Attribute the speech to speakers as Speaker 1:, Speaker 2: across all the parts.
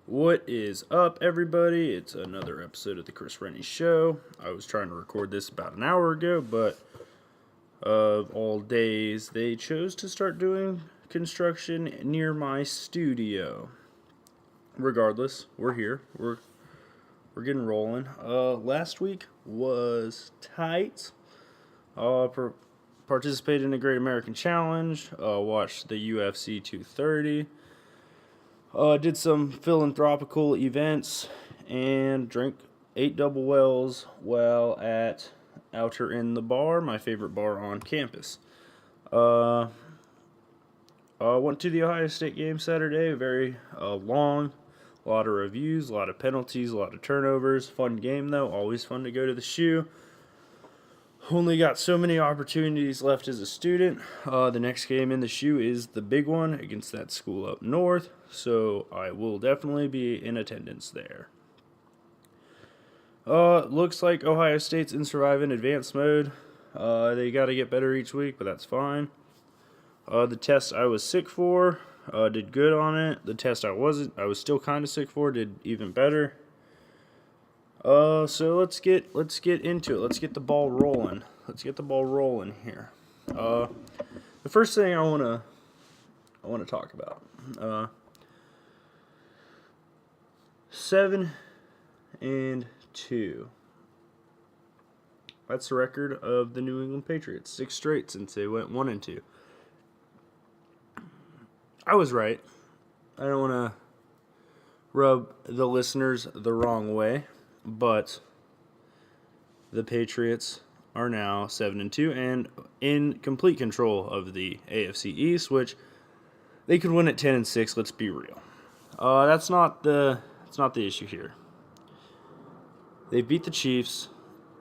Speaker 1: What is up, everybody? It's another episode of the Chris Renne Show. I was trying to record this about an hour ago, but of all days, they chose to start doing construction near my studio. Regardless, we're here. We're getting rolling. Last week was tight. Participated in the Great American Challenge. Watched the UFC 230. Did some philanthropical events and ate double wells while out here in the bar, my favorite bar on campus. Went to the Ohio State game Saturday, very long, a lot of reviews, a lot of penalties, a lot of turnovers. Fun game though, always fun to go to the shoe. Only got so many opportunities left as a student. The next game in the shoe is the big one against that school up north, so I will definitely be in attendance there. Looks like Ohio State's in survive in advanced mode. They got to get better each week, but that's fine. The test I was sick for, did good on it. The test I was still kind of sick for, did even better. So let's get into it. Let's get the ball rolling. Here. The first thing I wanna talk about. 7-2. That's the record of the New England Patriots. 6 straight since they went 1-2. I was right. I don't want to rub the listeners the wrong way, but the Patriots are now 7-2 and in complete control of the AFC East, which they could win at 10-6. Let's be real. That's not the issue here. They beat the Chiefs.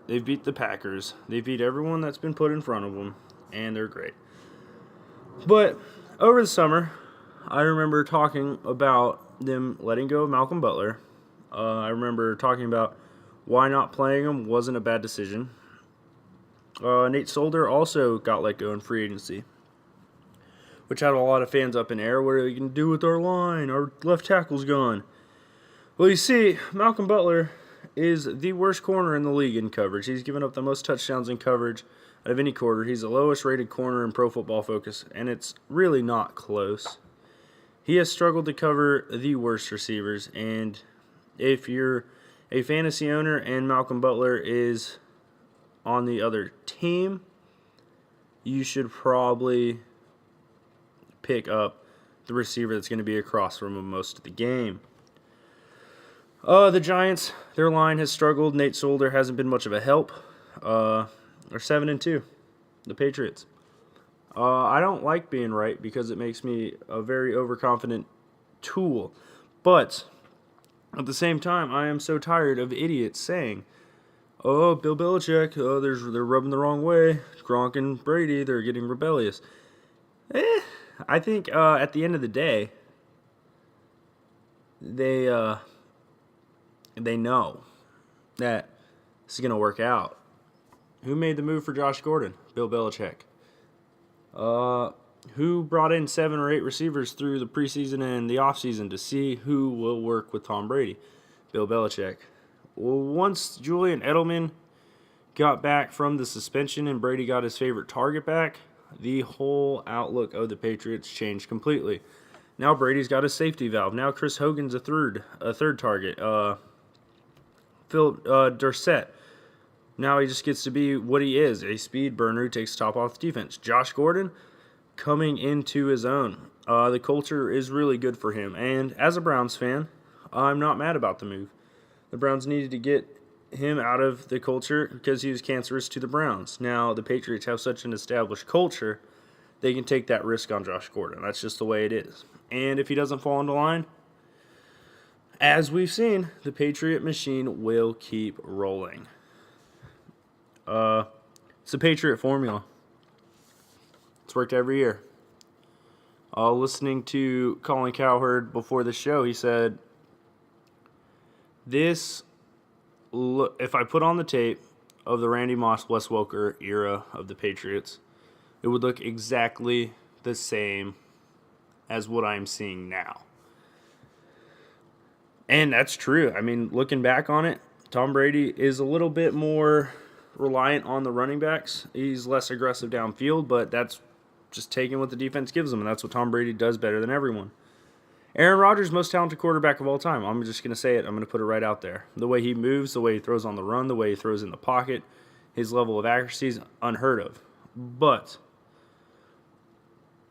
Speaker 1: They beat the Packers. They beat everyone that's been put in front of them, and they're great. But over the summer, I remember talking about them letting go of Malcolm Butler. I remember talking about why not playing him wasn't a bad decision. Nate Solder also got let go in free agency, which had a lot of fans up in air. What are we going to do with our line? Our left tackle's gone. Well, you see, Malcolm Butler is the worst corner in the league in coverage. He's given up the most touchdowns in coverage out of any quarter. He's the lowest rated corner in Pro Football Focus, and it's really not close. He has struggled to cover the worst receivers, and if you're a fantasy owner and Malcolm Butler is on the other team, you should probably pick up the receiver that's going to be across from him most of the game. The Giants, their line has struggled. Nate Solder hasn't been much of a help. They're 7-2, the Patriots. I don't like being right because it makes me a very overconfident tool. But at the same time, I am so tired of idiots saying, "Oh, Bill Belichick, they're rubbing the wrong way. Gronk and Brady, they're getting rebellious." I think at the end of the day, they know that this is going to work out. Who made the move for Josh Gordon? Bill Belichick. Who brought in 7 or 8 receivers through the preseason and the offseason to see who will work with Tom Brady? Bill Belichick. Well, once Julian Edelman got back from the suspension and Brady got his favorite target back, the whole outlook of the Patriots changed completely. Now Brady's got a safety valve. Now Chris Hogan's a third target. Philip Dorsett. Now he just gets to be what he is, a speed burner who takes top off the defense. Josh Gordon coming into his own. The culture is really good for him. And as a Browns fan, I'm not mad about the move. The Browns needed to get him out of the culture because he was cancerous to the Browns. Now the Patriots have such an established culture, they can take that risk on Josh Gordon. That's just the way it is. And if he doesn't fall into line, as we've seen, the Patriot machine will keep rolling. It's the Patriot formula. It's worked every year. Listening to Colin Cowherd before the show, he said, if I put on the tape of the Randy Moss, Wes Welker era of the Patriots, it would look exactly the same as what I'm seeing now. And that's true. I mean, looking back on it, Tom Brady is a little bit more reliant on the running backs. He's less aggressive downfield, but that's just taking what the defense gives him, and that's what Tom Brady does better than everyone. Aaron Rodgers, most talented quarterback of all time. I'm just going to say it. I'm going to put it right out there. The way he moves, the way he throws on the run, the way he throws in the pocket, his level of accuracy is unheard of. But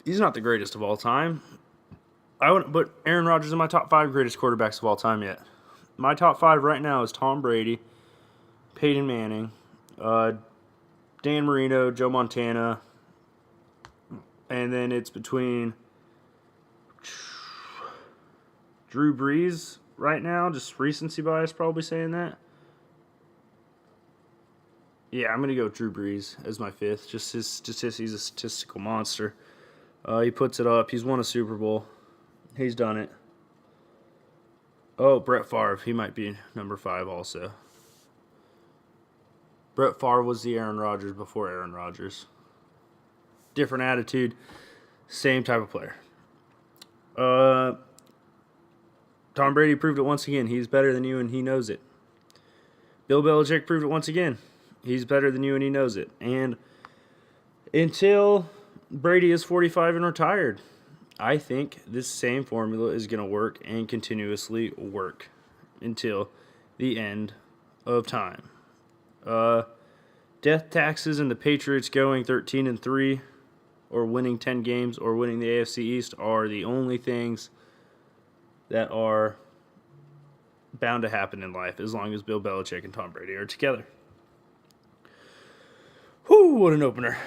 Speaker 1: he's not the greatest of all time. I wouldn't put Aaron Rodgers in my top 5 greatest quarterbacks of all time yet. My top 5 right now is Tom Brady, Peyton Manning, Dan Marino, Joe Montana, and then it's between Drew Brees right now. Just recency bias probably saying that. Yeah, I'm going to go with Drew Brees as my 5th. Just his statistics, he's a statistical monster. He puts it up. He's won a Super Bowl. He's done it. Oh, Brett Favre. He might be number 5 also. Brett Favre was the Aaron Rodgers before Aaron Rodgers. Different attitude. Same type of player. Tom Brady proved it once again. He's better than you and he knows it. Bill Belichick proved it once again. He's better than you and he knows it. And until Brady is 45 and retired, I think this same formula is going to work and continuously work until the end of time. Death taxes and the Patriots going 13-3 or winning 10 games or winning the AFC East are the only things that are bound to happen in life as long as Bill Belichick and Tom Brady are together. Whew, what an opener.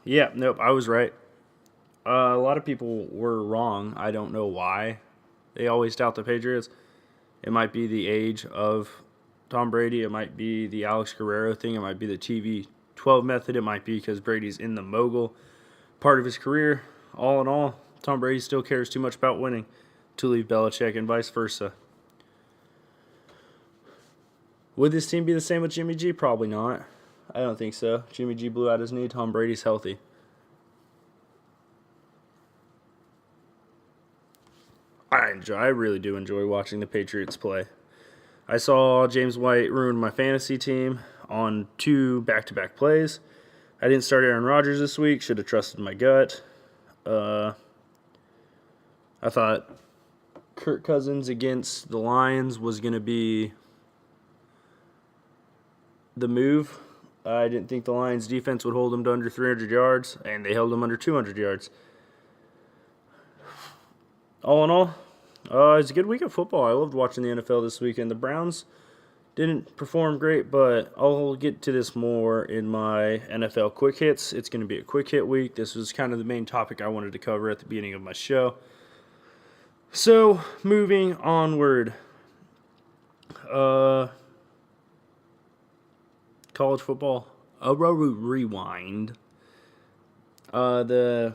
Speaker 1: Yeah, nope, I was right. A lot of people were wrong. I don't know why. They always doubt the Patriots. It might be the age of Tom Brady. It might be the Alex Guerrero thing. It might be the TV 12 method. It might be because Brady's in the mogul part of his career. All in all, Tom Brady still cares too much about winning to leave Belichick and vice versa. Would this team be the same with Jimmy G? Probably not. I don't think so. Jimmy G blew out his knee. Tom Brady's healthy. I really do enjoy watching the Patriots play. I saw James White ruin my fantasy team on 2 back-to-back plays. I didn't start Aaron Rodgers this week. Should have trusted my gut. I thought Kirk Cousins against the Lions was going to be the move. I didn't think the Lions defense would hold them to under 300 yards, and they held them under 200 yards. All in all, it's a good week of football. I loved watching the NFL this weekend. The Browns didn't perform great, but I'll get to this more in my NFL quick hits. It's going to be a quick hit week. This was kind of the main topic I wanted to cover at the beginning of my show. So, moving onward. College football. A rewind. The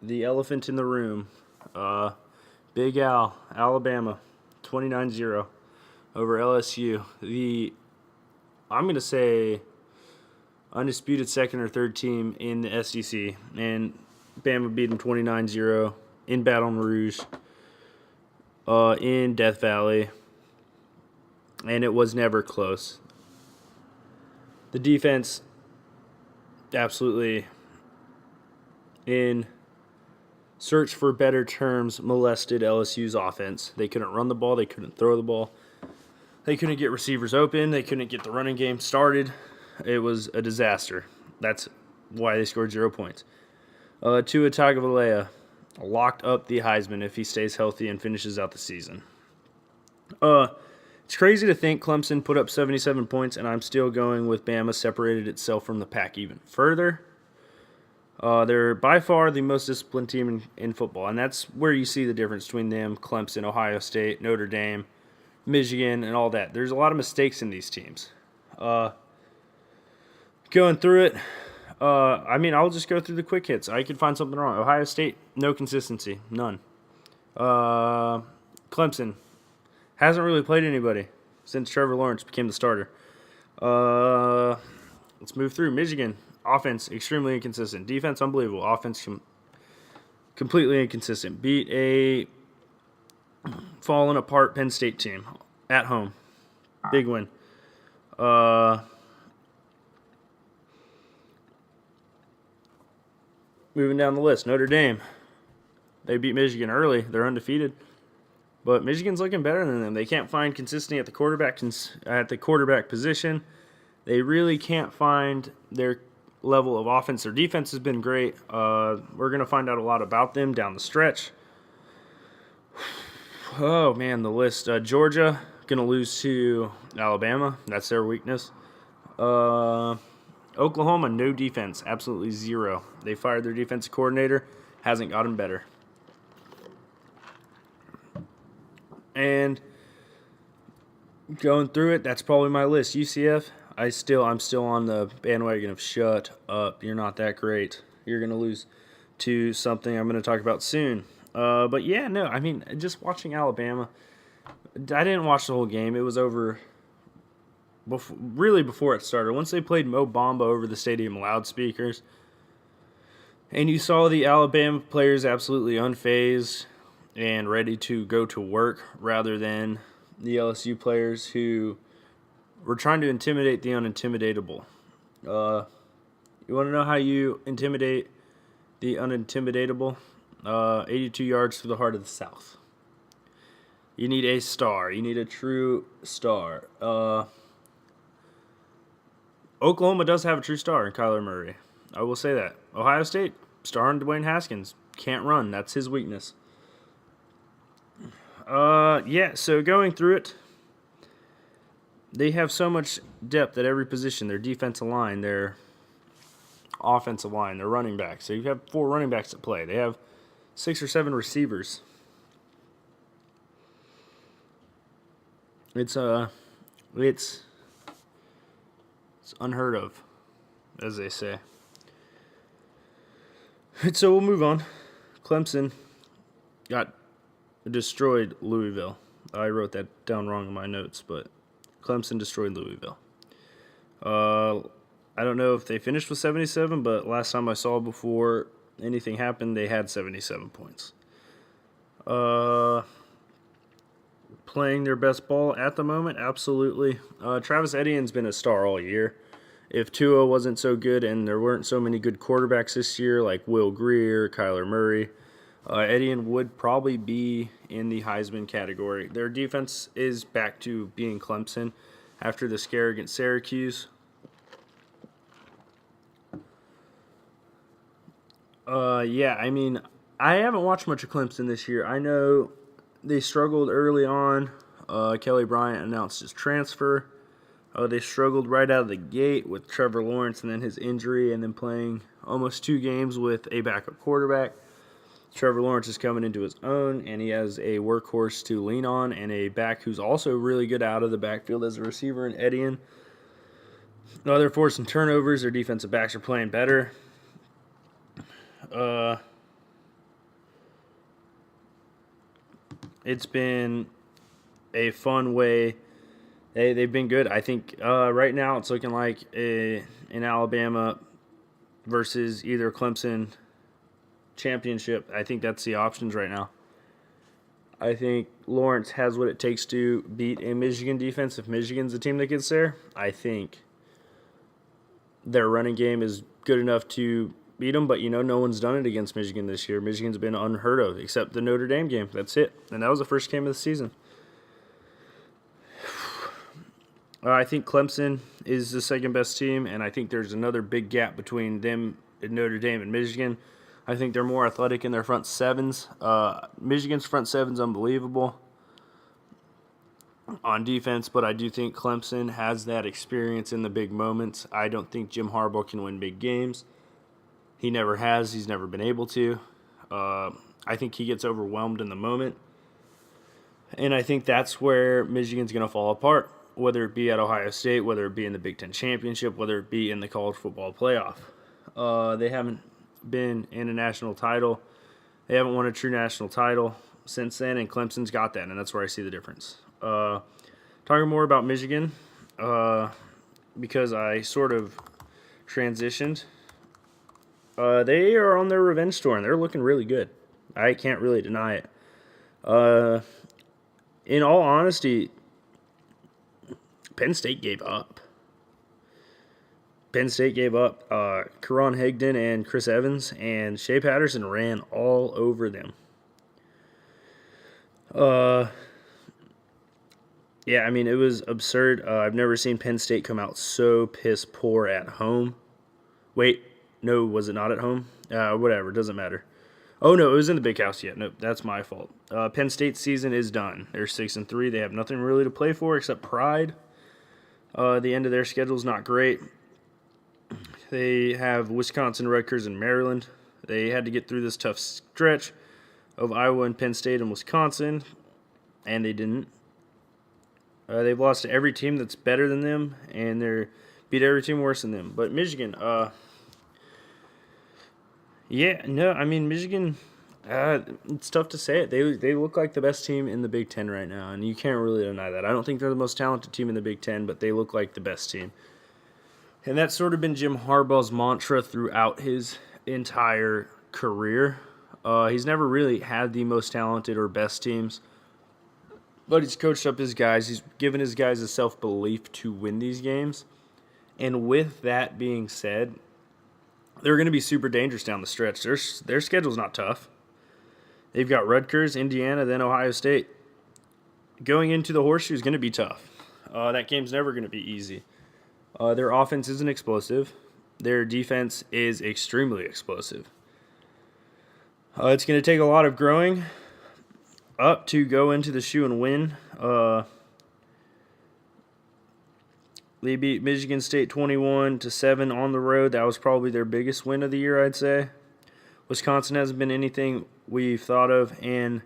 Speaker 1: elephant in the room. Big Al, Alabama, 29-0 over LSU. I'm going to say, undisputed second or third team in the SEC. And Bama beat them 29-0 in Baton Rouge, in Death Valley. And it was never close. The defense absolutely, in search for better terms, molested LSU's offense. They couldn't run the ball. They couldn't throw the ball. They couldn't get receivers open. They couldn't get the running game started. It was a disaster. That's why they scored 0 points. Tua Tagovailoa locked up the Heisman if he stays healthy and finishes out the season. It's crazy to think Clemson put up 77 points, and I'm still going with Bama separated itself from the pack even further. They're by far the most disciplined team in football, and that's where you see the difference between them, Clemson, Ohio State, Notre Dame, Michigan, and all that. There's a lot of mistakes in these teams. Going through it, I'll just go through the quick hits. I could find something wrong. Ohio State, no consistency, none. Clemson hasn't really played anybody since Trevor Lawrence became the starter. Let's move through. Michigan, offense, extremely inconsistent. Defense, unbelievable. Offense, completely inconsistent. Beat a fallen apart Penn State team at home. Big win. Moving down the list, Notre Dame. They beat Michigan early. They're undefeated. But Michigan's looking better than them. They can't find consistency at the quarterback position. They really can't find their level of offense. Their defense has been great. We're going to find out a lot about them down the stretch. Oh, man, the list. Georgia, going to lose to Alabama. That's their weakness. Oklahoma, no defense. Absolutely zero. They fired their defensive coordinator. Hasn't gotten better. And going through it, that's probably my list. UCF, I'm still on the bandwagon of shut up. You're not that great. You're going to lose to something I'm going to talk about soon. But yeah, no, I mean, just watching Alabama, I didn't watch the whole game. It was over before it started. Once they played Mo Bamba over the stadium loudspeakers, and you saw the Alabama players absolutely unfazed and ready to go to work rather than the LSU players who were trying to intimidate the unintimidatable. You want to know how you intimidate the unintimidatable? 82 yards to the heart of the South. You need a star. You need a true star. Oklahoma does have a true star in Kyler Murray. I will say that. Ohio State, star in Dwayne Haskins. Can't run. That's his weakness. So going through it, they have so much depth at every position. Their defensive line, their offensive line, their running backs. So you have 4 running backs at play. They have 6 or 7 receivers. It's unheard of, as they say. And so we'll move on. Clemson got destroyed Louisville. I wrote that down wrong in my notes, but Clemson destroyed Louisville. I don't know if they finished with 77, but last time I saw before anything happened, they had 77 points. Playing their best ball at the moment, absolutely. Travis Etienne's been a star all year. If Tua wasn't so good and there weren't so many good quarterbacks this year like Will Grier, Kyler Murray, Etienne would probably be in the Heisman category. Their defense is back to being Clemson after the scare against Syracuse. I haven't watched much of Clemson this year. I know they struggled early on. Kelly Bryant announced his transfer. They struggled right out of the gate with Trevor Lawrence and then his injury and then playing almost 2 games with a backup quarterback. Trevor Lawrence is coming into his own, and he has a workhorse to lean on and a back who's also really good out of the backfield as a receiver in Etienne. They're forcing turnovers. Their defensive backs are playing better. It's been a fun way. They've been good. I think right now it's looking like in Alabama versus either Clemson championship. I think that's the options right now. I think Lawrence has what it takes to beat a Michigan defense. If Michigan's the team that gets there, I think their running game is good enough to beat them. But, no one's done it against Michigan this year. Michigan's been unheard of, except the Notre Dame game. That's it. And that was the first game of the season. I think Clemson is the second best team, and I think there's another big gap between them and Notre Dame and Michigan. I think they're more athletic in their front sevens. Michigan's front seven's unbelievable on defense, but I do think Clemson has that experience in the big moments. I don't think Jim Harbaugh can win big games. He never has. He's never been able to. I think he gets overwhelmed in the moment, and I think that's where Michigan's going to fall apart, whether it be at Ohio State, whether it be in the Big Ten Championship, whether it be in the college football playoff. They haven't been in a national title. They haven't won a true national title since then, and Clemson's got that, and that's where I see the difference. Talking more about Michigan, because I sort of transitioned. They are on their revenge tour, and they're looking really good. I can't really deny it. in all honesty, Penn State gave up. Karan Higdon and Chris Evans and Shea Patterson ran all over them. Yeah, I mean, it was absurd. I've never seen Penn State come out so piss poor at home. Wait, no, was it not at home? Whatever, doesn't matter. Oh, no, it was in the Big House yet. Nope, that's my fault. Penn State's season is done. They're 6-3. They have nothing really to play for except pride. The end of their schedule is not great. They have Wisconsin, Rutgers, and Maryland. They had to get through this tough stretch of Iowa and Penn State and Wisconsin, and they didn't. They've lost to every team that's better than them, and they're beat every team worse than them. But Michigan, Michigan, it's tough to say it. They look like the best team in the Big Ten right now, and you can't really deny that. I don't think they're the most talented team in the Big Ten, but they look like the best team. And that's sort of been Jim Harbaugh's mantra throughout his entire career. He's never really had the most talented or best teams, but he's coached up his guys. He's given his guys a self-belief to win these games. And with that being said, they're going to be super dangerous down the stretch. Their schedule's not tough. They've got Rutgers, Indiana, then Ohio State. Going into the Horseshoe is going to be tough. That game's never going to be easy. Their offense isn't explosive. Their defense is extremely explosive. It's going to take a lot of growing up to go into the shoe and win. They beat Michigan State 21-7 on the road. That was probably their biggest win of the year, I'd say. Wisconsin hasn't been anything we've thought of, and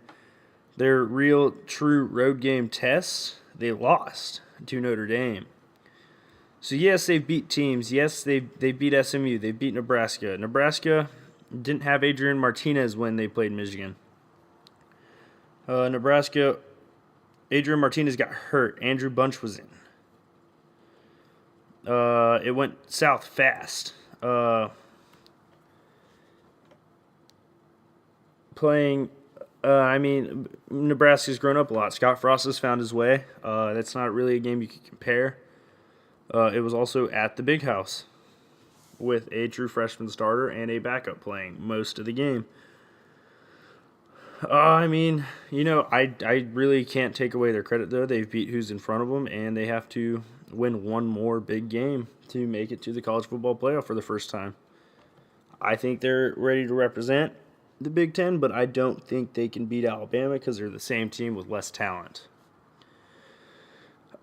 Speaker 1: their real, true road game tests, they lost to Notre Dame. So, yes, they've beat teams. Yes, they beat SMU. They beat Nebraska. Nebraska didn't have Adrian Martinez when they played Michigan. Nebraska, Adrian Martinez got hurt. Andrew Bunch was in. It went south fast. Nebraska's grown up a lot. Scott Frost has found his way. That's not really a game you can compare. It was also at the Big House with a true freshman starter and a backup playing most of the game. I really can't take away their credit, though. They've beat who's in front of them, and they have to win one more big game to make it to the college football playoff for the first time. I think they're ready to represent the Big Ten, but I don't think they can beat Alabama because they're the same team with less talent.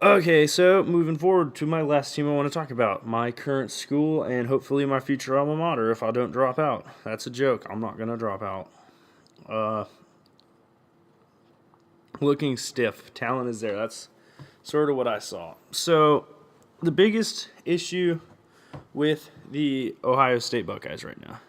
Speaker 1: Okay, so moving forward to my last team I want to talk about, my current school and hopefully my future alma mater if I don't drop out. That's a joke. I'm not going to drop out. Looking stiff. Talent is there. That's sort of what I saw. So the biggest issue with the Ohio State Buckeyes right now.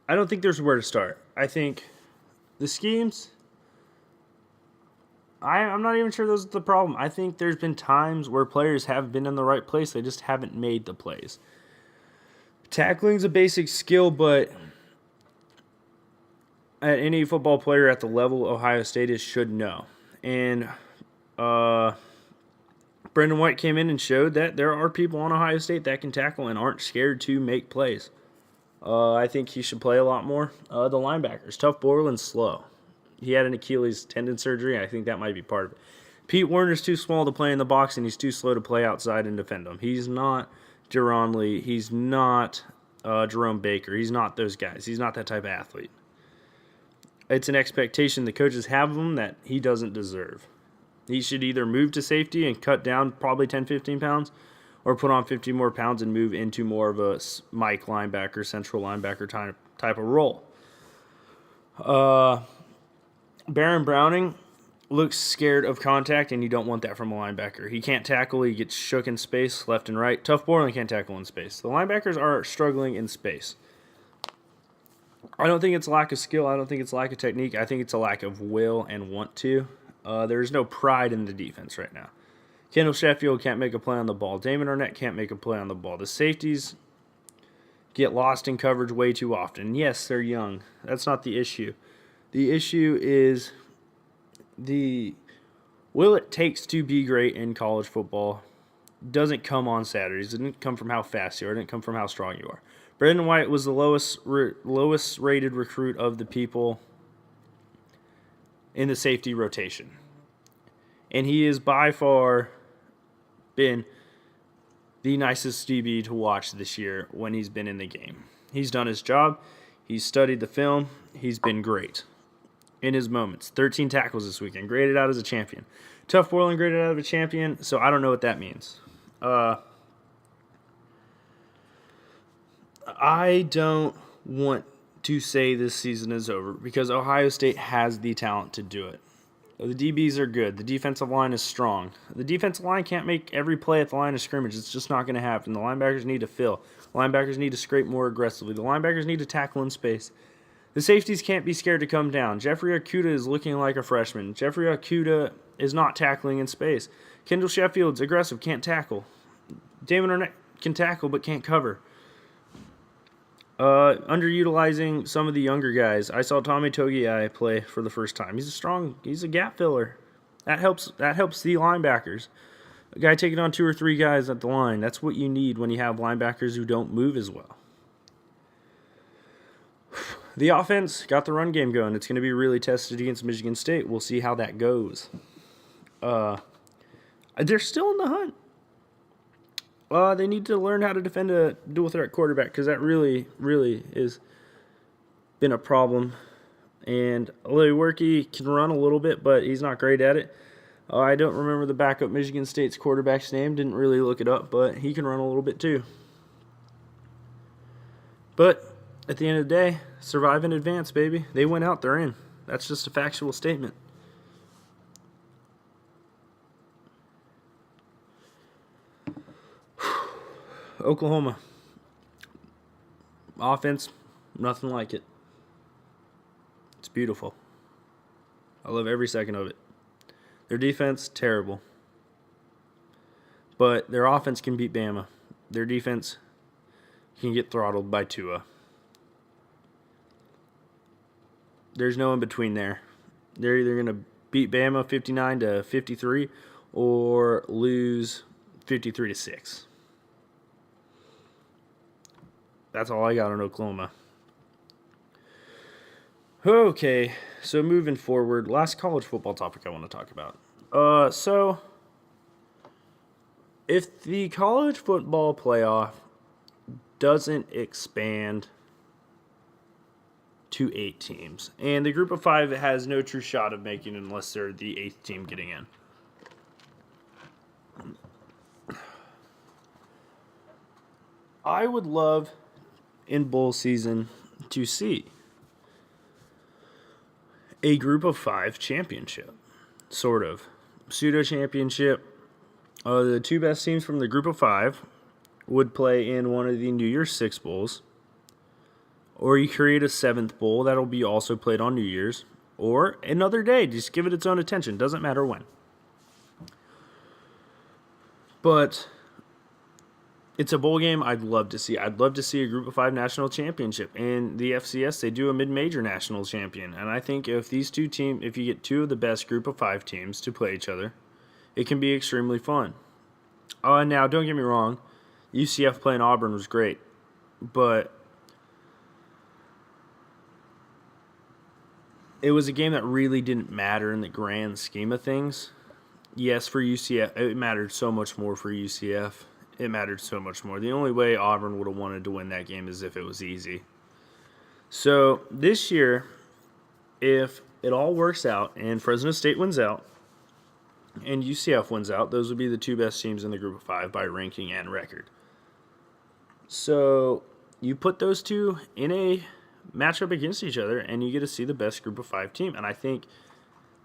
Speaker 1: I don't think there's where to start. I think the schemes, I'm not even sure those are the problem. I think there's been times where players have been in the right place. They just haven't made the plays. Tackling's a basic skill, but at any football player at the level Ohio State is should know. And Brendan White came in and showed that there are people on Ohio State that can tackle and aren't scared to make plays. I think he should play a lot more. The linebackers, Tough Borland's slow. He had an Achilles tendon surgery. I think that might be part of it. Pete Werner's too small to play in the box, and he's too slow to play outside and defend him. He's not Deron Lee. He's not Jerome Baker. He's not those guys. He's not that type of athlete. It's an expectation the coaches have of him that he doesn't deserve. He should either move to safety and cut down probably 10, 15 pounds, or put on 50 more pounds and move into more of a Mike linebacker, central linebacker type of role. Baron Browning looks scared of contact, and you don't want that from a linebacker. He can't tackle. He gets shook in space left and right. Tough Borland can't tackle in space. The linebackers are struggling in space. I don't think it's lack of skill. I don't think it's lack of technique. I think it's a lack of will and want to. There's no pride in the defense right now. Kendall Sheffield can't make a play on the ball. Damon Arnett can't make a play on the ball. The safeties get lost in coverage way too often. Yes, they're young. That's not the issue. The issue is the will it takes to be great in college football doesn't come on Saturdays. It didn't come from how fast you are. It didn't come from how strong you are. Brandon White was the lowest rated recruit of the people in the safety rotation. And he has by far been the nicest DB to watch this year when he's been in the game. He's done his job. He's studied the film. He's been great in his moments. 13 tackles this weekend. Graded out as a champion. Tough Borland graded out of a champion, so I don't know what that means. I don't want to say this season is over because Ohio State has the talent to do it. The DBs are good. The defensive line is strong. The defensive line can't make every play at the line of scrimmage. It's just not going to happen. The linebackers need to fill. The linebackers need to scrape more aggressively. The linebackers need to tackle in space. The safeties can't be scared to come down. Jeffrey Okudah is looking like a freshman. Jeffrey Okudah is not tackling in space. Kendall Sheffield's aggressive, can't tackle. Damon Arnett can tackle but can't cover. Underutilizing some of the younger guys. I saw Tommy Togiai play for the first time. He's a gap filler. That helps the linebackers. A guy taking on 2 or 3 guys at the line. That's what you need when you have linebackers who don't move as well. The offense got the run game going. It's going to be really tested against Michigan State. We'll see how that goes. They're still in the hunt. They need to learn how to defend a dual threat quarterback because that really, really has been a problem. And Lewerke can run a little bit, but he's not great at it. I don't remember the backup Michigan State's quarterback's name. Didn't really look it up, but he can run a little bit too. But at the end of the day, survive and advance, baby. They went out, they're in. That's just a factual statement. Oklahoma. Offense, nothing like it. It's beautiful. I love every second of it. Their defense, terrible. But their offense can beat Bama. Their defense can get throttled by Tua. There's no in between there. They're either going to beat Bama 59-53 or lose 53-6. That's all I got on Oklahoma. Okay, so moving forward, last college football topic I want to talk about. So if the college football playoff doesn't expand to 8 teams, and the group of 5 has no true shot of making it unless they're the 8th team getting in. I would love in bowl season to see a group of 5 championship, sort of pseudo championship. The 2 best teams from the group of 5 would play in one of the New Year's 6 bowls, or you create a 7th bowl that'll be also played on New Year's, or another day. Just give it its own attention. Doesn't matter when. But it's a bowl game I'd love to see. I'd love to see a group of 5 national championship. In the FCS, they do a mid-major national champion. And I think if these 2 teams, if you get 2 of the best group of 5 teams to play each other, it can be extremely fun. Now, don't get me wrong. UCF playing Auburn was great. But it was a game that really didn't matter in the grand scheme of things. Yes, for UCF, it mattered so much more for UCF. It mattered so much more. The only way Auburn would have wanted to win that game is if it was easy. So this year, if it all works out and Fresno State wins out and UCF wins out, those would be the 2 best teams in the group of 5 by ranking and record. So you put those 2 in a matchup against each other and you get to see the best group of 5 team. And I think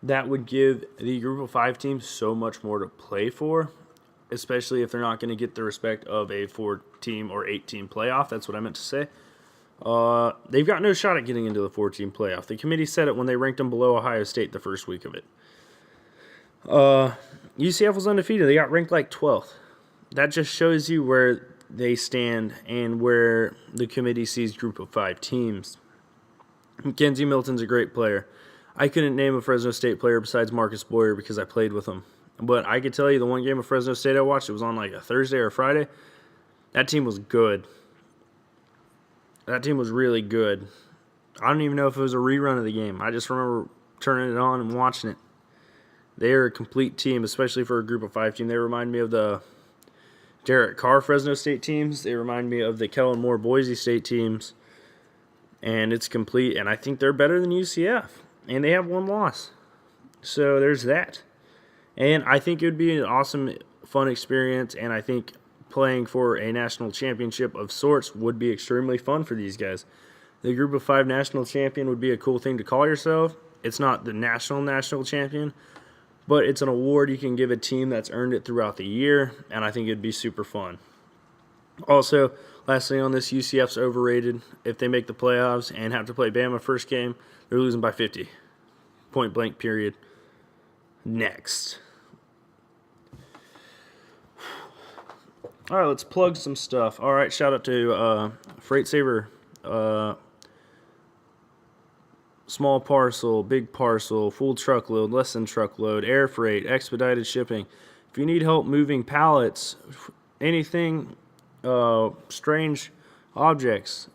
Speaker 1: that would give the group of 5 teams so much more to play for, especially if they're not going to get the respect of a 4-team or 8-team playoff. That's what I meant to say. They've got no shot at getting into the 4-team playoff. The committee said it when they ranked them below Ohio State the first week of it. UCF was undefeated. They got ranked like 12th. That just shows you where they stand and where the committee sees group of 5 teams. Mackenzie Milton's a great player. I couldn't name a Fresno State player besides Marcus Boyer because I played with him. But I could tell you the one game of Fresno State I watched, it was on like a Thursday or a Friday. That team was good. That team was really good. I don't even know if it was a rerun of the game. I just remember turning it on and watching it. They are a complete team, especially for a group of 5 team. They remind me of the Derek Carr Fresno State teams. They remind me of the Kellen Moore Boise State teams. And it's complete. And I think they're better than UCF. And they have 1 loss. So there's that. And I think it would be an awesome, fun experience. And I think playing for a national championship of sorts would be extremely fun for these guys. The group of 5 national champion would be a cool thing to call yourself. It's not the national champion, but it's an award you can give a team that's earned it throughout the year, and I think it'd be super fun. Also, lastly on this, UCF's overrated. If they make the playoffs and have to play Bama first game, they're losing by 50. Point blank, period. Next. All right, let's plug some stuff. All right, shout out to Freight Saver. Small parcel, big parcel, full truckload, less than truckload, air freight, expedited shipping. If you need help moving pallets, anything, strange objects,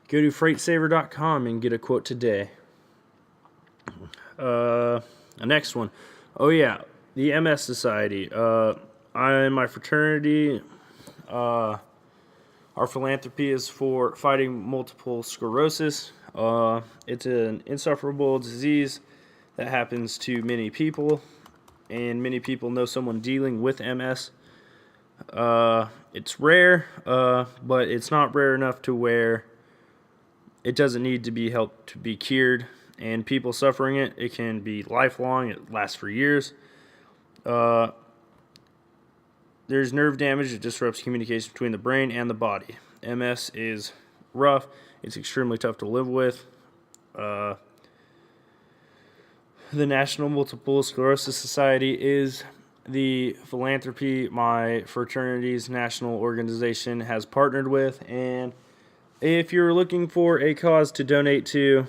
Speaker 1: go to freightsaver.com and get a quote today. The next one. Oh, yeah, the MS Society. I and my fraternity, our philanthropy is for fighting multiple sclerosis. It's an insufferable disease that happens to many people, and many people know someone dealing with MS. It's rare, but it's not rare enough to where it doesn't need to be helped to be cured. And people suffering it, it can be lifelong. It lasts for years. There's nerve damage that disrupts communication between the brain and the body. MS is rough. It's extremely tough to live with. The National Multiple Sclerosis Society is the philanthropy my fraternity's national organization has partnered with. And if you're looking for a cause to donate to,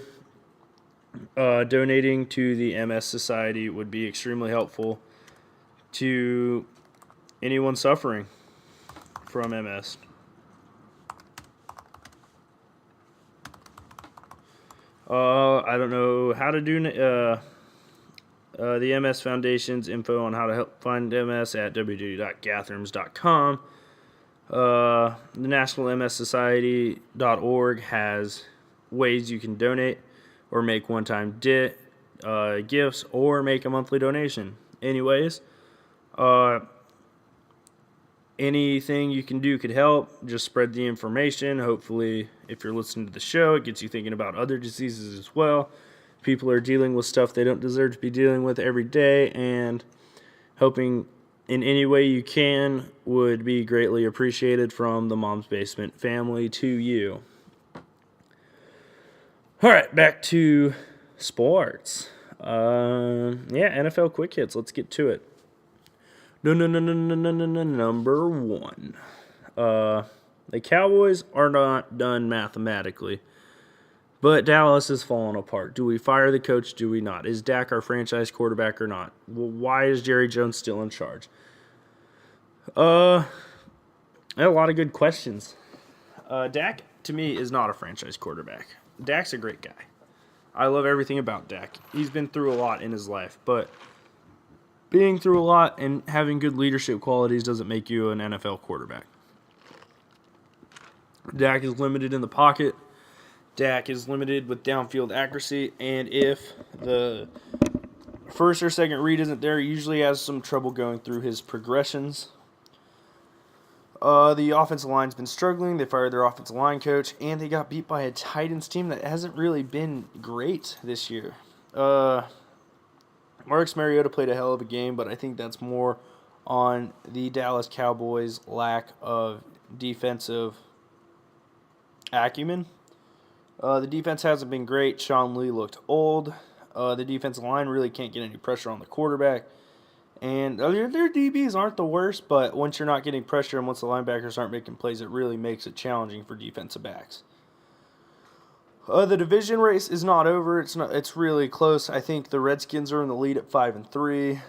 Speaker 1: donating to the MS Society would be extremely helpful to anyone suffering from MS. I don't know how to do the MS Foundation's info on how to help find MS at www.gathrams.com. The National MS Society.org has ways you can donate or make one-time gifts or make a monthly donation. Anyways, anything you can do could help. Just spread the information. Hopefully, if you're listening to the show, it gets you thinking about other diseases as well. People are dealing with stuff they don't deserve to be dealing with every day, and helping in any way you can would be greatly appreciated from the Mom's Basement family to you. All right, back to sports. NFL quick hits. Let's get to it. Number 1. The Cowboys are not done mathematically, but Dallas is falling apart. Do we fire the coach? Do we not? Is Dak our franchise quarterback or not? Well, why is Jerry Jones still in charge? I had a lot of good questions. Dak, to me, is not a franchise quarterback. Dak's a great guy. I love everything about Dak. He's been through a lot in his life, but being through a lot and having good leadership qualities doesn't make you an NFL quarterback. Dak is limited in the pocket. Dak is limited with downfield accuracy, and if the first or second read isn't there, he usually has some trouble going through his progressions. The offensive line's been struggling. They fired their offensive line coach, and they got beat by a Titans team that hasn't really been great this year. Marcus Mariota played a hell of a game, but I think that's more on the Dallas Cowboys' lack of defensive acumen. The defense hasn't been great. Sean Lee looked old. The defensive line really can't get any pressure on the quarterback. And their DBs aren't the worst, but once you're not getting pressure and once the linebackers aren't making plays, it really makes it challenging for defensive backs. The division race is not over. It's really close. I think the Redskins are in the lead at 5-3.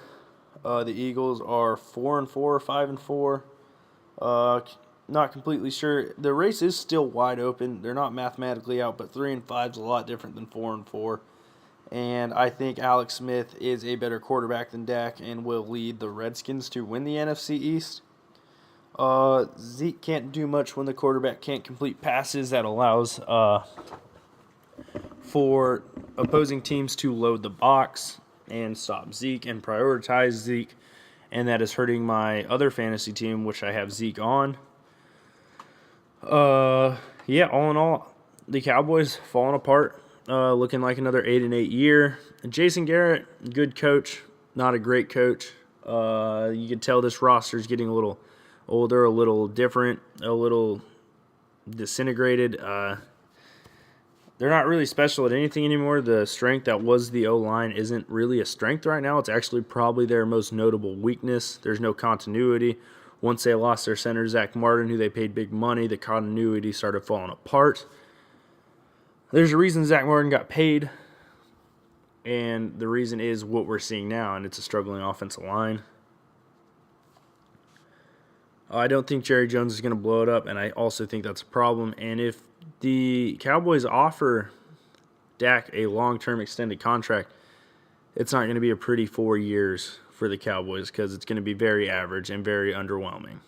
Speaker 1: The Eagles are 4-4, 5-4. Not completely sure. The race is still wide open. They're not mathematically out, but 3-5 is a lot different than 4-4. And I think Alex Smith is a better quarterback than Dak and will lead the Redskins to win the NFC East. Zeke can't do much when the quarterback can't complete passes. That allows for opposing teams to load the box and stop Zeke and prioritize Zeke. And that is hurting my other fantasy team, which I have Zeke on. All in all, the Cowboys falling apart. Looking like another 8-8 year. Jason Garrett, good coach, not a great coach. You can tell this roster is getting a little older, a little different, a little disintegrated. They're not really special at anything anymore. The strength that was the O-line isn't really a strength right now. It's actually probably their most notable weakness. There's no continuity. Once they lost their center, Zach Martin, who they paid big money, the continuity started falling apart. There's a reason Zach Martin got paid, and the reason is what we're seeing now, and it's a struggling offensive line. I don't think Jerry Jones is going to blow it up, and I also think that's a problem. And if the Cowboys offer Dak a long-term extended contract, it's not going to be a pretty 4 years for the Cowboys because it's going to be very average and very underwhelming.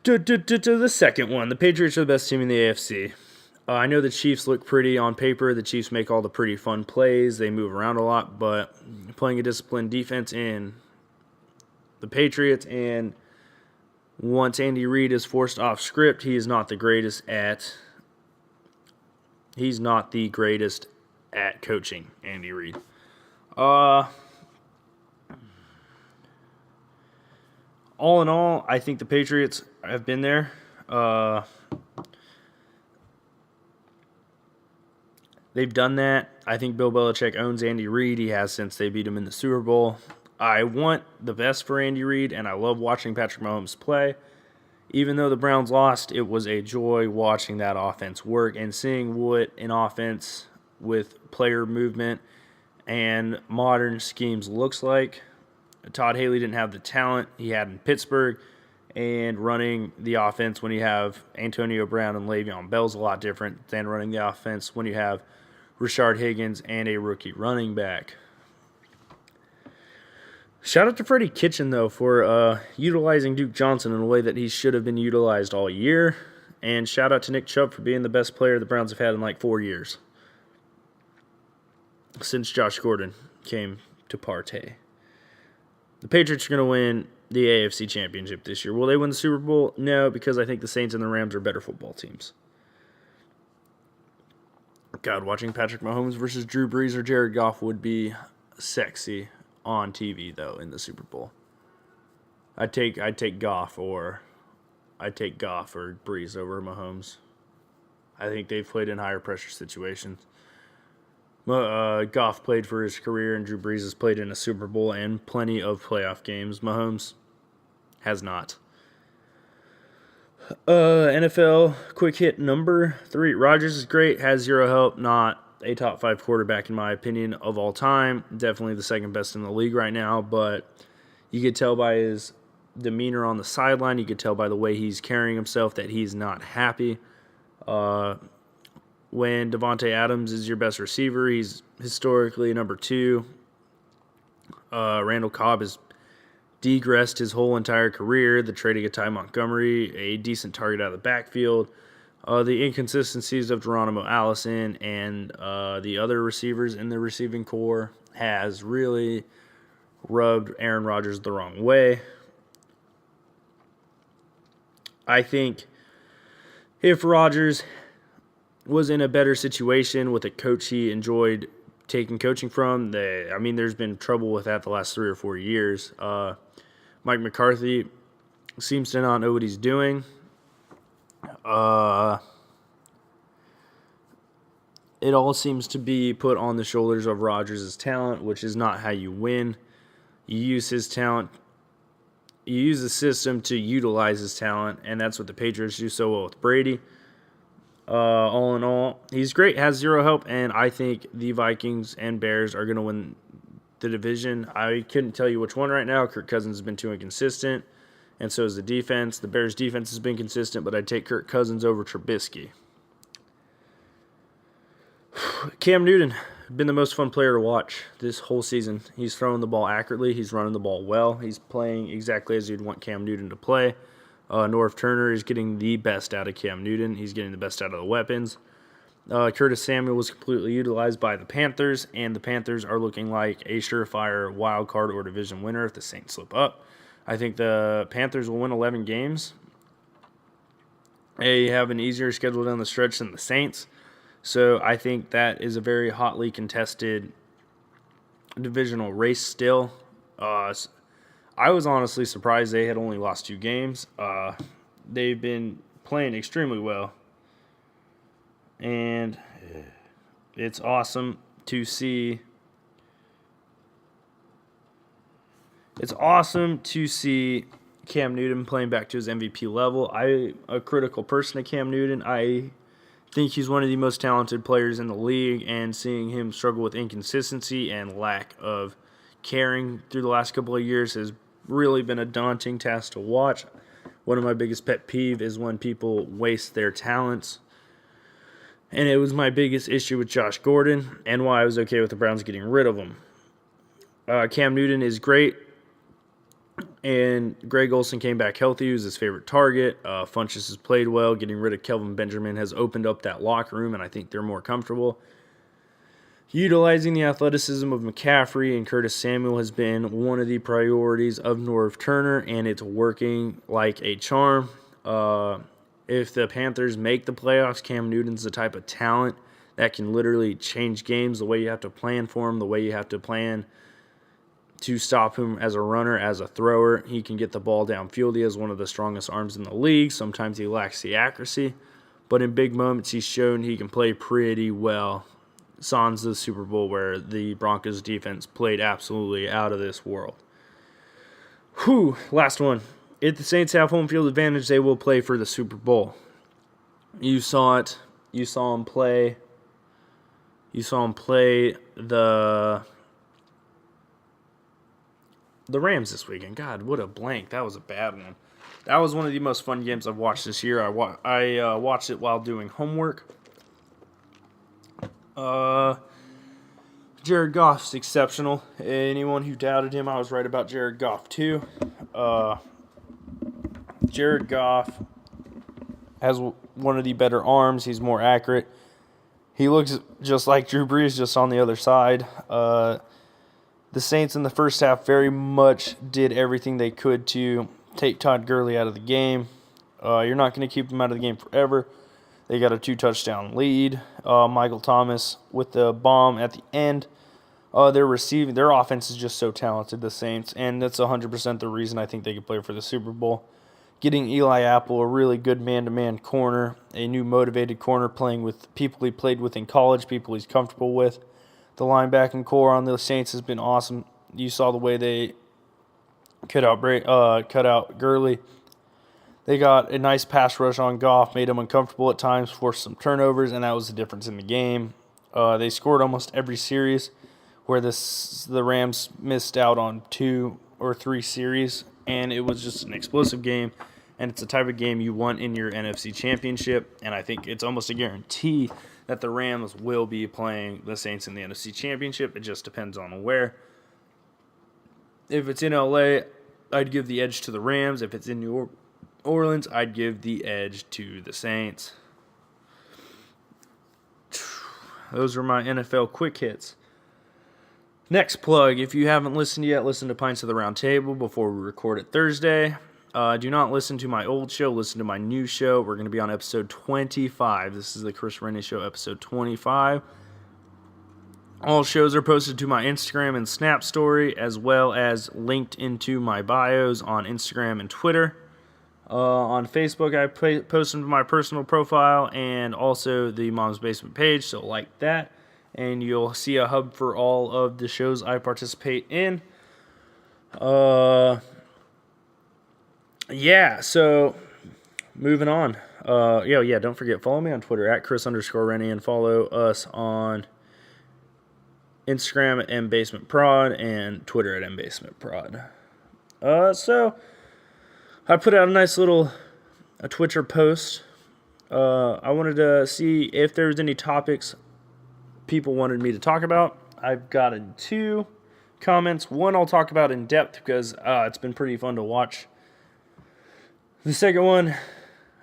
Speaker 1: To the second one, the Patriots are the best team in the AFC. I know the Chiefs look pretty on paper. The Chiefs make all the pretty fun plays. They move around a lot, but playing a disciplined defense in the Patriots, and once Andy Reid is forced off script, he is not the greatest at coaching, Andy Reid. All in all, I think the Patriots have been there. They've done that. I think Bill Belichick owns Andy Reid. He has since they beat him in the Super Bowl. I want the best for Andy Reid, and I love watching Patrick Mahomes play. Even though the Browns lost, it was a joy watching that offense work and seeing what an offense with player movement and modern schemes looks like. Todd Haley didn't have the talent he had in Pittsburgh, and running the offense when you have Antonio Brown and Le'Veon Bell is a lot different than running the offense when you have Rashard Higgins and a rookie running back. Shout out to Freddie Kitchen, though, for utilizing Duke Johnson in a way that he should have been utilized all year. And shout out to Nick Chubb for being the best player the Browns have had in like 4 years. Since Josh Gordon came to partay. The Patriots are going to win the AFC Championship this year. Will they win the Super Bowl? No, because I think the Saints and the Rams are better football teams. God, watching Patrick Mahomes versus Drew Brees or Jared Goff would be sexy on TV, though, in the Super Bowl. I'd take Goff or Brees over Mahomes. I think they've played in higher pressure situations. Goff played for his career, and Drew Brees has played in a Super Bowl and plenty of playoff games. Mahomes has not. NFL quick hit number 3. Rodgers is great, has zero help, not a top 5 quarterback in my opinion of all time. Definitely the second best in the league right now, but you could tell by his demeanor on the sideline, you could tell by the way he's carrying himself that he's not happy. When Devontae Adams is your best receiver, he's historically number 2. Randall Cobb has degressed his whole entire career. The trading of Ty Montgomery, a decent target out of the backfield. The inconsistencies of Geronimo Allison and the other receivers in the receiving core has really rubbed Aaron Rodgers the wrong way. I think if Rodgers was in a better situation with a coach he enjoyed taking coaching from, there's been trouble with that the last 3 or 4 years. Mike McCarthy seems to not know what he's doing. It all seems to be put on the shoulders of Rodgers' talent, which is not how you win. You use his talent. You use the system to utilize his talent, and that's what the Patriots do so well with Brady. All in all, he's great, has zero help, and I think the Vikings and Bears are going to win the division. I couldn't tell you which one right now. Kirk Cousins has been too inconsistent, and so is the defense. The Bears' defense has been consistent, but I'd take Kirk Cousins over Trubisky. Cam Newton, been the most fun player to watch this whole season. He's throwing the ball accurately. He's running the ball well. He's playing exactly as you'd want Cam Newton to play. Norv Turner is getting the best out of Cam Newton. He's getting the best out of the weapons. Curtis Samuel was completely utilized by the Panthers, and the Panthers are looking like a surefire wild card or division winner if the Saints slip up. I think the Panthers will win 11 games. They have an easier schedule down the stretch than the Saints. So I think that is a very hotly contested divisional race still. I was honestly surprised they had only lost 2 games. They've been playing extremely well. And it's awesome to see. It's awesome to see Cam Newton playing back to his MVP level. I'm a critical person to Cam Newton. I think he's one of the most talented players in the league, and seeing him struggle with inconsistency and lack of caring through the last couple of years has really been a daunting task to watch. One of my biggest pet peeves is when people waste their talents. And it was my biggest issue with Josh Gordon and why I was okay with the Browns getting rid of him. Cam Newton is great. And Greg Olsen came back healthy. He was his favorite target. Funchess has played well. Getting rid of Kelvin Benjamin has opened up that locker room, and I think they're more comfortable. Utilizing the athleticism of McCaffrey and Curtis Samuel has been one of the priorities of Norv Turner, and it's working like a charm. If the Panthers make the playoffs, Cam Newton's the type of talent that can literally change games, the way you have to plan for him, the way you have to plan to stop him as a runner, as a thrower. He can get the ball downfield. He has one of the strongest arms in the league. Sometimes he lacks the accuracy, but in big moments he's shown he can play pretty well. Sans the Super Bowl where the Broncos defense played absolutely out of this world. Last one. If the Saints have home field advantage, they will play for the Super Bowl. You saw it. You saw him play. You saw him play the Rams this weekend. God, what a blank. That was a bad one. That was one of the most fun games I've watched this year. I watched it while doing homework. Jared Goff's exceptional. Anyone who doubted him, I was right about Jared Goff too. Jared Goff has one of the better arms. He's more accurate. He looks just like Drew Brees, just on the other side. The Saints in the first half very much did everything they could to take Todd Gurley out of the game. You're not going to keep him out of the game forever. They got a 2-touchdown lead. Michael Thomas with the bomb at the end. Their offense is just so talented, the Saints, and that's 100% the reason I think they could play for the Super Bowl. Getting Eli Apple, a really good man-to-man corner, a new motivated corner playing with people he played with in college, people he's comfortable with. The linebacking core on the Saints has been awesome. You saw the way they cut out Gurley. They got a nice pass rush on Goff, made him uncomfortable at times, forced some turnovers, and that was the difference in the game. They scored almost every series, where the Rams missed out on 2 or 3 series, and it was just an explosive game, and it's the type of game you want in your NFC Championship, and I think it's almost a guarantee that the Rams will be playing the Saints in the NFC Championship. It just depends on where. If it's in LA, I'd give the edge to the Rams. If it's in New Orleans, I'd give the edge to the Saints. Those are my NFL quick hits. Next plug, if you haven't listened yet, listen to Pints of the Round Table before we record it Thursday. Do not listen to my old show, listen to my new show. We're going to be on episode 25. This is the Chris Renne Show, episode 25. All shows are posted to my Instagram and Snap story, as well as linked into my bios on Instagram and Twitter. On Facebook, I post them to my personal profile and also the Mom's Basement page, so like that. And you'll see a hub for all of the shows I participate in. Yeah, so moving on. Don't forget, follow me on Twitter at Chris_Renne and follow us on Instagram at mbasementprod and Twitter at mbasementprod. So I put out a nice little Twitter post. I wanted to see if there was any topics people wanted me to talk about. I've gotten 2 comments. One I'll talk about in depth because it's been pretty fun to watch. The second one,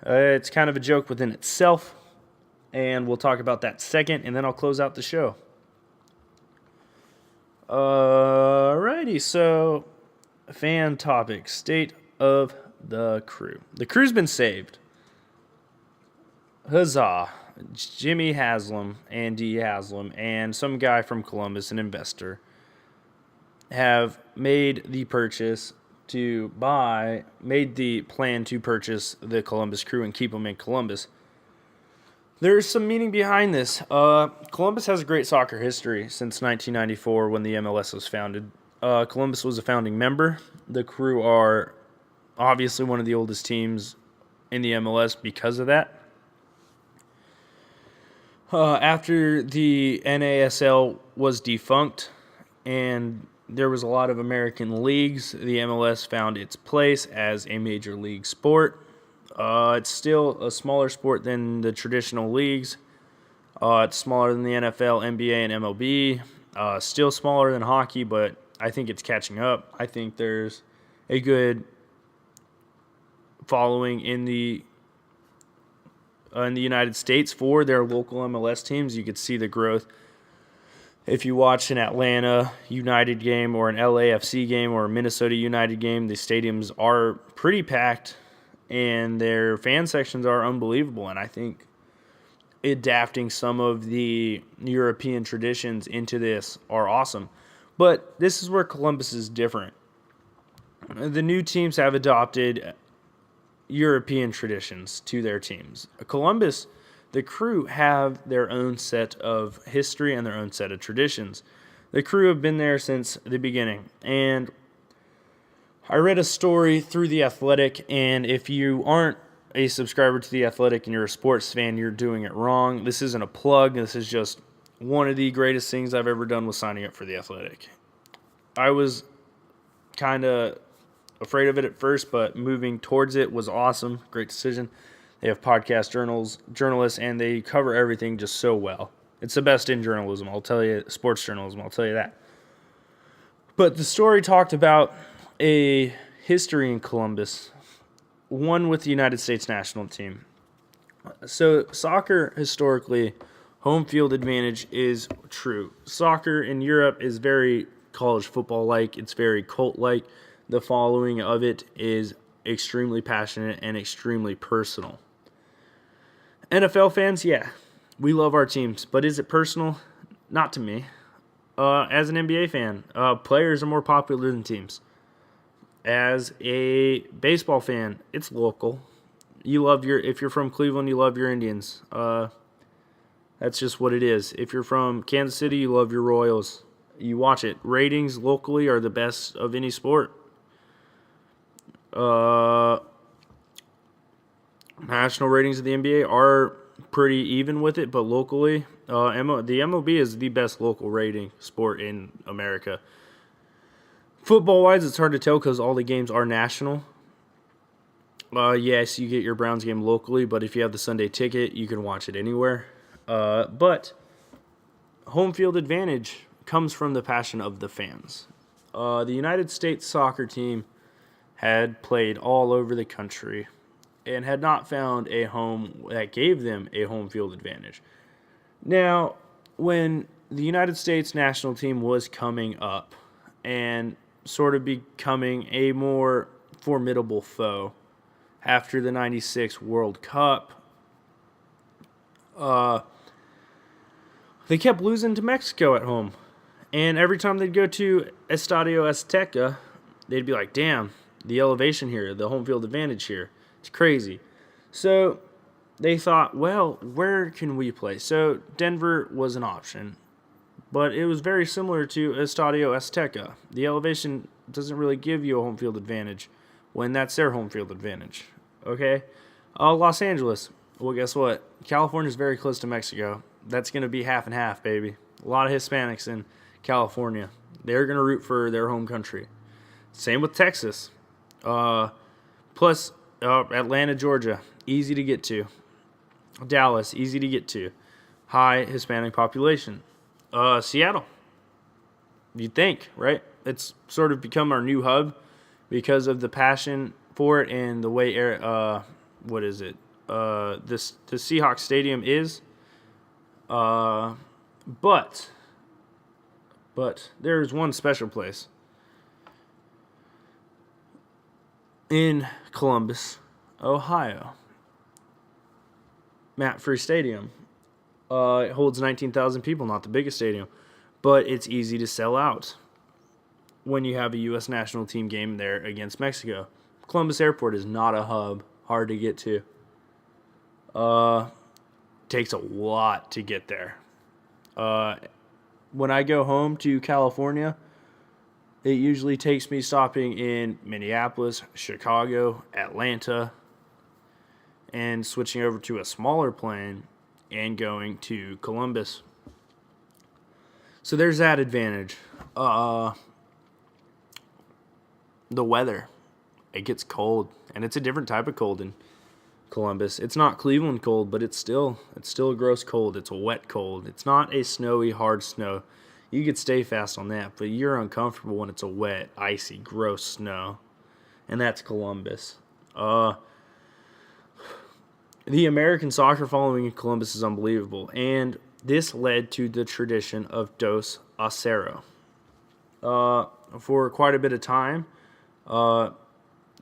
Speaker 1: it's kind of a joke within itself, and we'll talk about that second, and then I'll close out the show. Alrighty, so fan topic, state of the crew. The crew's been saved. Huzzah. Jimmy Haslam, Andy Haslam, and some guy from Columbus, an investor, have made the plan to purchase the Columbus Crew and keep them in Columbus. There's some meaning behind this. Columbus has a great soccer history since 1994 when the MLS was founded. Columbus was a founding member. The Crew are obviously one of the oldest teams in the MLS because of that. After the NASL was defunct and there was a lot of American leagues, the MLS found its place as a major league sport. It's still a smaller sport than the traditional leagues. It's smaller than the NFL, NBA, and MLB. Still smaller than hockey, but I think it's catching up. I think there's a good following in the United States for their local MLS teams. You could see the growth. If you watch an Atlanta United game or an LAFC game or a Minnesota United game, the stadiums are pretty packed and their fan sections are unbelievable. And I think adapting some of the European traditions into this are awesome. But this is where Columbus is different. The new teams have adopted European traditions to their teams. Columbus, the Crew, have their own set of history and their own set of traditions. The Crew have been there since the beginning. And I read a story through The Athletic, and if you aren't a subscriber to The Athletic and you're a sports fan, you're doing it wrong. This isn't a plug. This is just one of the greatest things I've ever done with signing up for The Athletic. I was kind of afraid of it at first, but moving towards it was awesome. Great decision. They have podcast journalists, and they cover everything just so well. It's the best in journalism, I'll tell you. Sports journalism, I'll tell you that. But the story talked about a history in Columbus, one with the United States national team. So soccer, historically, home field advantage is true. Soccer in Europe is very college football-like. It's very cult-like. The following of it is extremely passionate and extremely personal. NFL fans, yeah, we love our teams, but is it personal? Not to me. As an NBA fan, players are more popular than teams. As a baseball fan, it's local. If you're from Cleveland, you love your Indians. That's just what it is. If you're from Kansas City, you love your Royals. You watch it. Ratings locally are the best of any sport. National ratings of the NBA are pretty even with it, but locally, the MLB is the best local rating sport in America. Football-wise, it's hard to tell because all the games are national. Yes, you get your Browns game locally, but if you have the Sunday ticket, you can watch it anywhere. But home field advantage comes from the passion of the fans. The United States soccer team had played all over the country and had not found a home that gave them a home field advantage. Now, when the United States national team was coming up and sort of becoming a more formidable foe after the 96 World Cup, they kept losing to Mexico at home. And every time they'd go to Estadio Azteca, they'd be like, damn, the elevation here, the home field advantage here, it's crazy. So they thought, well, where can we play? So Denver was an option, but it was very similar to Estadio Azteca. The elevation doesn't really give you a home field advantage when that's their home field advantage. Okay? Los Angeles. Well, guess what? California is very close to Mexico. That's going to be half and half, baby. A lot of Hispanics in California. They're going to root for their home country. Same with Texas. Plus, Atlanta, Georgia, easy to get to. Dallas, easy to get to. High Hispanic population. Seattle. You'd think, right? It's sort of become our new hub because of the passion for it and the way the Seahawks Stadium is. But there's one special place in Columbus, Ohio. MAPFRE Stadium. It holds 19,000 people, not the biggest stadium, but it's easy to sell out when you have a U.S. national team game there against Mexico. Columbus Airport is not a hub, hard to get to. Takes a lot to get there. When I go home to California, it usually takes me stopping in Minneapolis, Chicago, Atlanta, and switching over to a smaller plane and going to Columbus. So there's that advantage. The weather. It gets cold, and it's a different type of cold in Columbus. It's not Cleveland cold, but it's still a gross cold. It's a wet cold. It's not a snowy, hard snow. You could stay fast on that, but you're uncomfortable when it's a wet, icy, gross snow. And that's Columbus. The American soccer following in Columbus is unbelievable, and this led to the tradition of Dos a Cero. For quite a bit of time,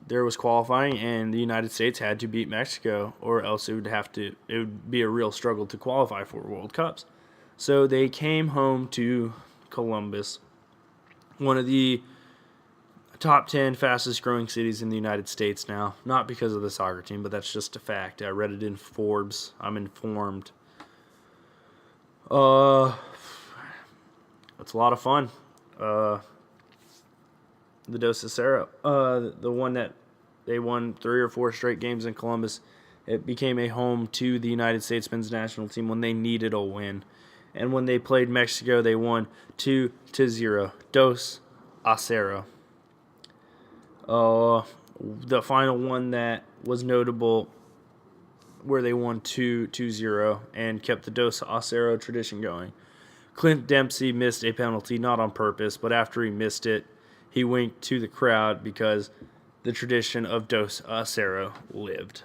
Speaker 1: there was qualifying, and the United States had to beat Mexico, or else it would be a real struggle to qualify for World Cups. So they came home to Columbus, one of the top 10 fastest growing cities in the United States now. Not because of the soccer team, but that's just a fact. I read it in Forbes. I'm informed. It's a lot of fun. The Dos a Cero, the one that they won 3 or 4 straight games in Columbus, it became a home to the United States men's national team when they needed a win. And when they played Mexico, they won 2-0. Dos a Cero. The final one that was notable where they won 2-0 and kept the Dos a Cero tradition going. Clint Dempsey missed a penalty, not on purpose, but after he missed it, he winked to the crowd because the tradition of Dos a Cero lived.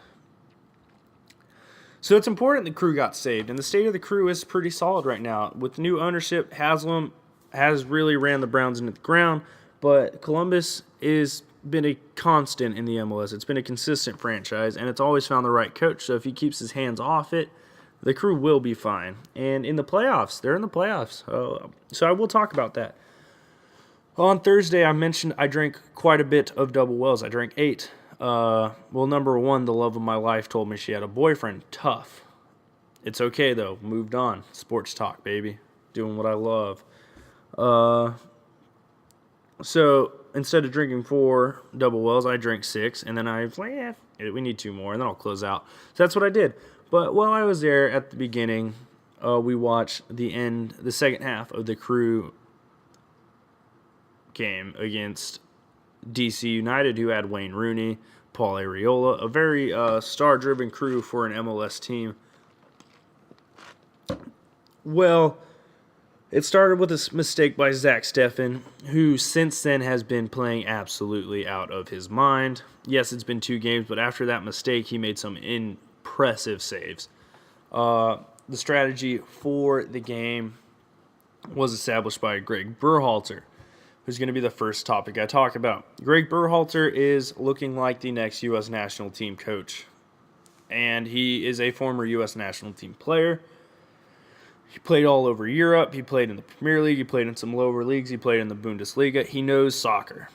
Speaker 1: So it's important the crew got saved, and the state of the crew is pretty solid right now. With new ownership, Haslam has really ran the Browns into the ground, but Columbus has been a constant in the MLS. It's been a consistent franchise, and it's always found the right coach, so if he keeps his hands off it, the crew will be fine. And in the playoffs, they're in the playoffs. So I will talk about that. On Thursday, I mentioned I drank quite a bit of double wells. I drank 8. Number 1, the love of my life, told me she had a boyfriend. Tough. It's okay, though. Moved on. Sports talk, baby. Doing what I love. So instead of drinking 4 double wells, I drank 6. And then I was like, we need 2 more, and then I'll close out. So that's what I did. But while I was there at the beginning, we watched the second half of the crew game against DC United, who had Wayne Rooney, Paul Arriola, a very star-driven crew for an MLS team. Well, it started with a mistake by Zach Steffen, who since then has been playing absolutely out of his mind. Yes, it's been 2 games, but after that mistake, he made some impressive saves. The strategy for the game was established by Greg Berhalter, who's going to be the first topic I talk about. Greg Berhalter is looking like the next U.S. national team coach, and he is a former U.S. national team player. He played all over Europe. He played in the Premier League. He played in some lower leagues. He played in the Bundesliga. He knows soccer.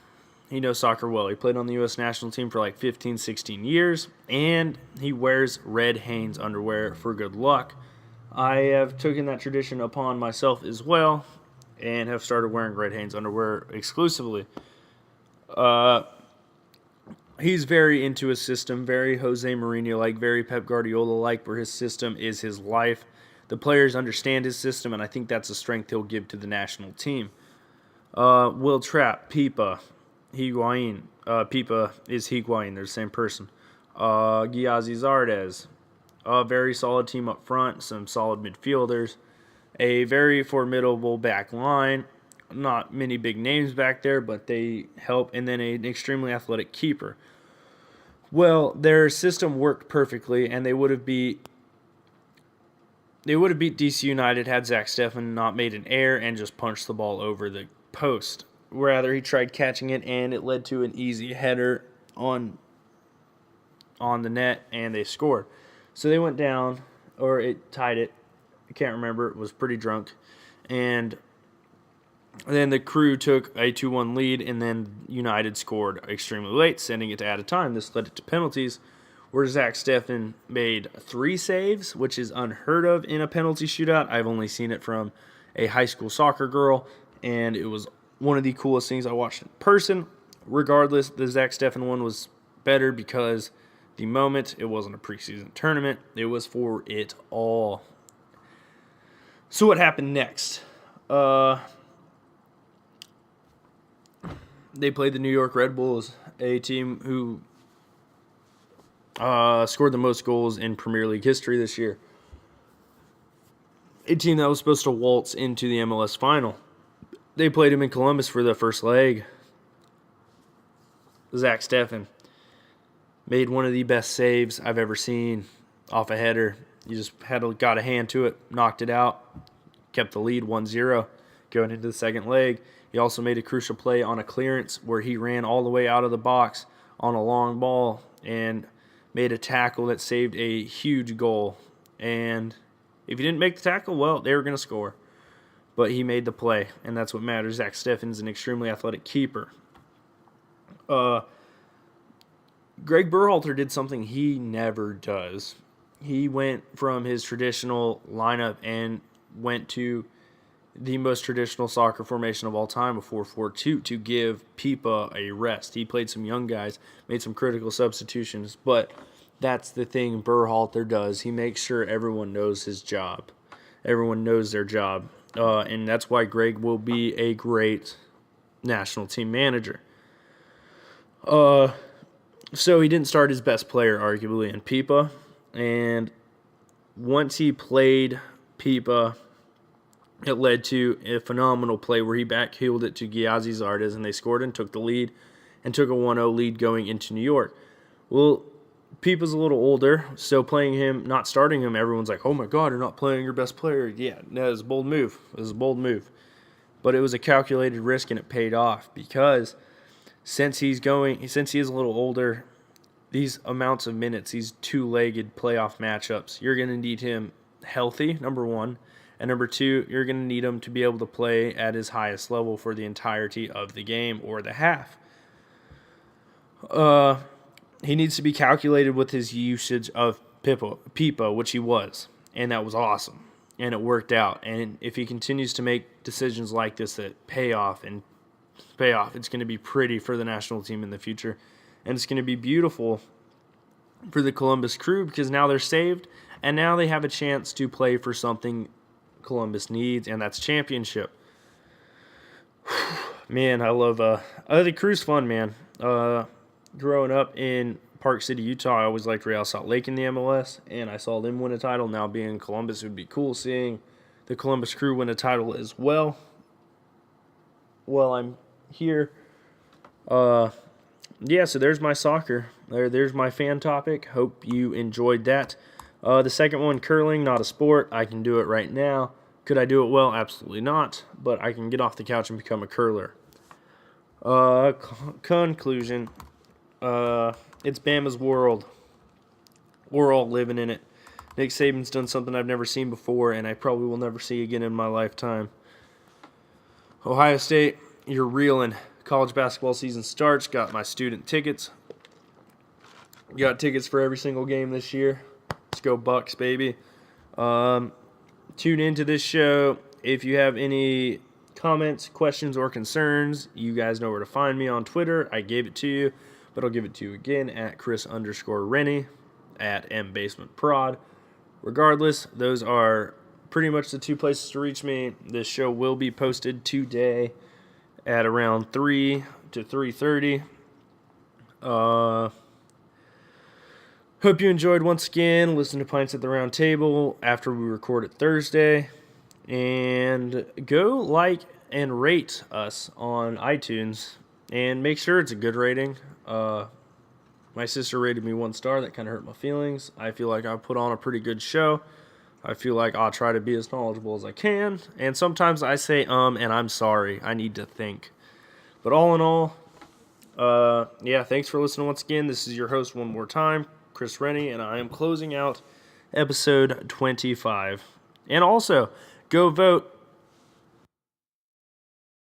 Speaker 1: He knows soccer well. He played on the U.S. national team for like 15, 16 years, and he wears red Hanes underwear for good luck. I have taken that tradition upon myself as well, and have started wearing red Hanes underwear exclusively. He's very into his system, very Jose Mourinho-like, very Pep Guardiola-like, where his system is his life. The players understand his system, and I think that's a strength he'll give to the national team. Will Trapp, Pipa, Higuain. Pipa is Higuain. They're the same person. Giazi Zardes. A very solid team up front, some solid midfielders. A very formidable back line. Not many big names back there, but they help. And then an extremely athletic keeper. Well, their system worked perfectly, and they would have beat DC United had Zach Steffen not made an error and just punched the ball over the post. Rather, he tried catching it, and it led to an easy header on the net, and they scored. So they went down, or it tied it. I can't remember. It was pretty drunk. And then the Crew took a 2-1 lead, and then United scored extremely late, sending it to added time. This led it to penalties, where Zach Steffen made 3 saves, which is unheard of in a penalty shootout. I've only seen it from a high school soccer girl, and it was one of the coolest things I watched in person. Regardless, the Zach Steffen one was better because the moment, it wasn't a preseason tournament. It was for it all. So what happened next? They played the New York Red Bulls, a team who scored the most goals in Premier League history this year. A team that was supposed to waltz into the MLS final. They played him in Columbus for the first leg. Zach Steffen made one of the best saves I've ever seen off a header. He just got a hand to it, knocked it out, kept the lead 1-0 going into the second leg. He also made a crucial play on a clearance where he ran all the way out of the box on a long ball and made a tackle that saved a huge goal. And if he didn't make the tackle, well, they were going to score. But he made the play, and that's what matters. Zach Steffen's an extremely athletic keeper. Greg Berhalter did something he never does. He went from his traditional lineup and went to the most traditional soccer formation of all time, a 4-4-2, to give Pipa a rest. He played some young guys, made some critical substitutions, but that's the thing Berhalter does. He makes sure everyone knows his job. Everyone knows their job. And that's why Greg will be a great national team manager. So he didn't start his best player, arguably, in Pipa. And once he played Pipa, it led to a phenomenal play where he backheeled it to Giazi Zardes, and they scored and took the lead and took a 1-0 lead going into New York. Well, Pipa's a little older, so playing him, not starting him, everyone's like, oh my God, you're not playing your best player. Yeah, no, it was a bold move. But it was a calculated risk, and it paid off because since he is a little older, these amounts of minutes, these two-legged playoff matchups, you're going to need him healthy, number one. And number two, you're going to need him to be able to play at his highest level for the entirety of the game or the half. He needs to be calculated with his usage of Pipa, which he was. And that was awesome. And it worked out. And if he continues to make decisions like this that pay off, it's going to be pretty for the national team in the future. And it's going to be beautiful for the Columbus Crew because now they're saved. And now they have a chance to play for something Columbus needs, and that's championship. Man, I love the Crew's fun, man. Growing up in Park City, Utah, I always liked Real Salt Lake in the MLS, and I saw them win a title. Now being in Columbus, it would be cool seeing the Columbus Crew win a title as well. Well, I'm here. So there's my soccer. There's my fan topic. Hope you enjoyed that. The second one, curling, not a sport. I can do it right now. Could I do it well? Absolutely not. But I can get off the couch and become a curler. Conclusion. It's Bama's world. We're all living in it. Nick Saban's done something I've never seen before, and I probably will never see again in my lifetime. Ohio State, you're reeling. College basketball season starts. Got my student tickets. Got tickets for every single game this year. Let's go Bucks, baby. Tune into this show. If you have any comments, questions, or concerns, you guys know where to find me on Twitter. I gave it to you, but I'll give it to you again at Chris_Renne, at mbasementprod. Regardless, those are pretty much the two places to reach me. This show will be posted today at around 3 to 3:30. Hope you enjoyed once again. Listen to Pints at the Round Table after we record it Thursday. And go like and rate us on iTunes. And make sure it's a good rating. My sister rated me 1 star. That kind of hurt my feelings. I feel like I put on a pretty good show. I feel like I'll try to be as knowledgeable as I can. And sometimes I say and I'm sorry. I need to think. But all in all, thanks for listening once again. This is your host one more time, Chris Renne, and I am closing out episode 25. And also, go vote